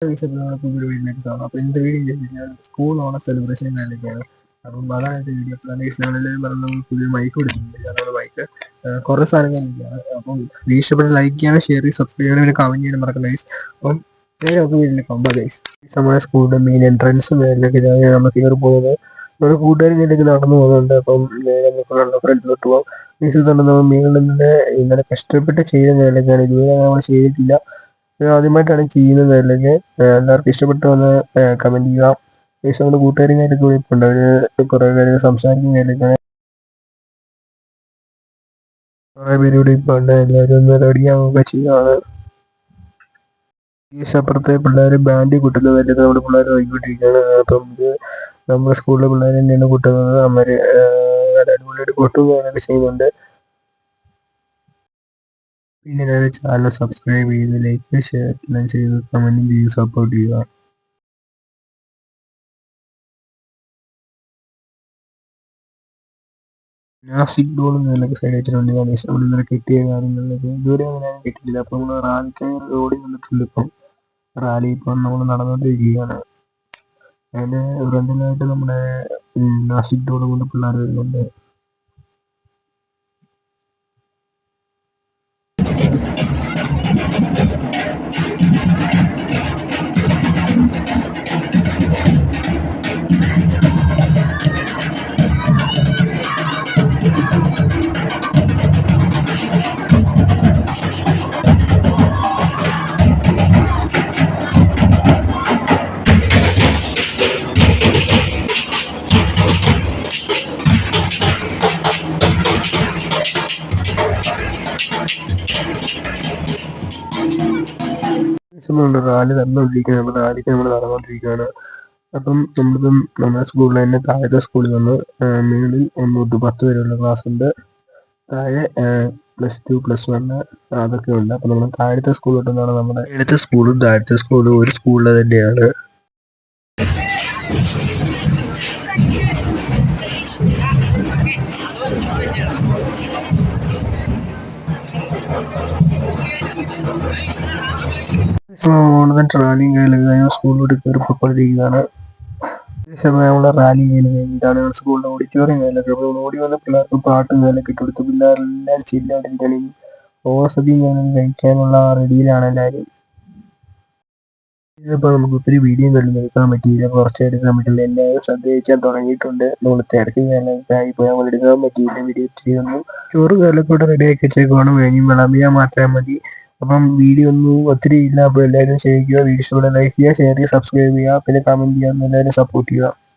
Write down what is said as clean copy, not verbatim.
പുതിയൊരു വീഡിയോയിലേക്ക് സ്വാഗതം. അപ്പോൾ ഇന്നത്തെ വീഡിയോ എന്ന് വെച്ച് കഴിഞ്ഞാൽ സ്കൂൾ ഓണ സെലിബ്രേഷൻ കാര്യമൊക്കെയാണ്. അപ്പം അതാണ് ഇന്നത്തെ വീഡിയോ. അപ്പോൾ തന്നെ എല്ലാവരും പറഞ്ഞ പുതിയ മൈക്ക് കൊടുക്കുന്നുണ്ട്. കാരണം മൈക്ക് കുറേ സാധനങ്ങളൊക്കെയാണ്. അപ്പം വീഡിയോ ഇഷ്ടപ്പെട്ട് ലൈക്ക് ചെയ്യാനും ഷെയർ ചെയ്ത് സബ്സ്ക്രൈബ് ചെയ്യാനും കമൻറ്റ് ചെയ്യാനും മറക്കണ്ട ഗൈസ്. അപ്പം നേരെ നമുക്ക് വീട്ടിലേക്ക് പോകുമ്പോൾ ഗൈസ് നമ്മുടെ സ്കൂളിൻ്റെ മെയിൻ എൻട്രൻസ് കാര്യങ്ങളൊക്കെ നമ്മൾ കയറി പോകുന്നത് നമ്മുടെ കൂട്ടുകാരും ഇതിലേക്ക് നടന്നു പോകുന്നുണ്ട്. അപ്പം നേരെ നമുക്ക് ഫ്രണ്ടിലോട്ട് പോകാം. ഗൈസ് തന്നെ നമ്മൾ മേളിൽ നിന്ന് ഇന്നലെ കഷ്ടപ്പെട്ട് ചെയ്ത കാര്യമൊക്കെയാണ്. ഇതുവരെ നമ്മൾ ചെയ്തിട്ടില്ല. ആദ്യമായിട്ടാണ് ചെയ്യുന്നത്. അല്ലെങ്കിൽ എല്ലാവർക്കും ഇഷ്ടപ്പെട്ട് വന്ന് കമൻറ്റ് ചെയ്യുക. ഏകദേശം നമ്മുടെ കൂട്ടുകാരും കാര്യമൊക്കെ വിളിപ്പുണ്ട്. അവർ കുറേ കാര്യങ്ങൾ സംസാരിക്കുന്ന കാര്യമൊക്കെ കുറേ പേര് ഇവിടെ ഇപ്പോൾ ഉണ്ട്. എല്ലാവരും ഒന്ന് റെഡിയാവുകയൊക്കെ ചെയ്യുകയാണ്. ഈ അപ്പുറത്തെ പിള്ളേർ ബാൻഡ് കൂട്ടുന്ന കാര്യമൊക്കെ നമ്മുടെ പിള്ളേർ നോക്കിക്കൊണ്ടിരിക്കുകയാണ്. അപ്പം ഇത് നമ്മുടെ സ്കൂളിലെ പിള്ളേർ തന്നെയാണ് കൂട്ടുന്നത്. അവർ അടിപൊളിയായിട്ട് കൊട്ടും കാര്യമൊക്കെ ചെയ്യുന്നുണ്ട്. പിന്നെ എല്ലാവരും ചാനൽ സബ്സ്ക്രൈബ് ചെയ്ത് ലൈക്ക് ഷെയർ എല്ലാം ചെയ്ത് കമൻറ്റും ചെയ്ത് സപ്പോർട്ട് ചെയ്യുക. നാസിക് ഡോൾ എന്നൊക്കെ സൈഡ് വെച്ചിട്ടുണ്ട്. അവിടെ ഇന്നലെ കെട്ടിയ കാര്യങ്ങളിലൊക്കെ ഇതുവരെ അങ്ങനെ കിട്ടിയിട്ടില്ല. അപ്പോൾ നമ്മൾ റാലിക്കായി റോഡിൽ വന്നിട്ടുണ്ട്. ഇപ്പം റാലി ഇപ്പം നമ്മൾ നടന്നുകൊണ്ടിരിക്കുകയാണ്. അതിന് ഫ്രണ്ടിലായിട്ട് നമ്മുടെ നാസിക് ഡോൾ കൊണ്ട് പിള്ളേർ വരുന്നുണ്ട്. റാലി നടന്നുകൊണ്ടിരിക്കുകയാണ്. നമ്മൾ റാലിക്ക് നമ്മൾ നടന്നുകൊണ്ടിരിക്കുകയാണ്. അപ്പം നമ്മളിപ്പം നമ്മുടെ സ്കൂളിൽ തന്നെ താഴത്തെ സ്കൂളിൽ വന്ന് മേളിൽ 1 തൊട്ട് 10 വരെയുള്ള ക്ലാസ് ഉണ്ട്. താഴെ +2 +1 അതൊക്കെ ഉണ്ട്. അപ്പം നമ്മൾ താഴത്തെ സ്കൂളിലോട്ടാണ്. നമ്മുടെ ഇടത്തെ സ്കൂളും താഴത്തെ സ്കൂളും ഒരു സ്കൂളിൽ തന്നെയാണ്. ഓണത്തിൻ്റെ റാലിയും കാര്യങ്ങളൊക്കെ സ്കൂളിലോട്ട് കയറി പോയിക്കൊണ്ടിരിക്കുകയാണ്. നമ്മുടെ റാലി കഴിഞ്ഞിട്ടാണ് സ്കൂളിൻ്റെ ഓഡിറ്റോറിയം കാര്യങ്ങളൊക്കെ. അപ്പോൾ ഓടി വന്ന പിള്ളേർക്ക് പാട്ടും കാര്യങ്ങളൊക്കെ ഇട്ട് കൊടുത്തു. പിള്ളേരെല്ലാം ചില്ലാണ്ടിരിക്കുകയാണ്. ഓണസദ്യയും കാര്യങ്ങളും കഴിക്കാനുള്ള റെഡിയിലാണ് എല്ലാവരും. ഇതിപ്പോൾ നമുക്ക് ഒത്തിരി വീഡിയോ കണ്ടു എടുക്കാൻ പറ്റിയില്ല. കുറച്ച് എടുക്കാൻ പറ്റില്ല. എല്ലാവരും ശ്രദ്ധ വയ്ക്കാൻ തുടങ്ങിയിട്ടുണ്ട്. നമ്മൾ തിരക്ക് കാര്യങ്ങളൊക്കെ ആയിപ്പോയി. നമ്മൾ എടുക്കാൻ പറ്റിയില്ല. വീഡിയോ ചെയ്യുന്നു. ചോറ് കാര്യങ്ങളൊക്കെ ഇവിടെ റെഡിയാക്കി വെച്ചേക്കുവാണ്. വേണമെങ്കിൽ വിളമ്പിയാൽ മാത്രം മതി. അപ്പം വീഡിയോ ഒന്നും ഒത്തിരി ഇല്ല. അപ്പോൾ എല്ലാവരും ക്ഷമിക്കുക. വീഡിയോ ഇഷ്ടപ്പെട്ട ലൈക്ക് ചെയ്യുക, ഷെയർ ചെയ്യുക, സബ്സ്ക്രൈബ് ചെയ്യുക, പിന്നെ കമൻറ്റ് ചെയ്യുക. എല്ലാവരും സപ്പോർട്ട് ചെയ്യുക.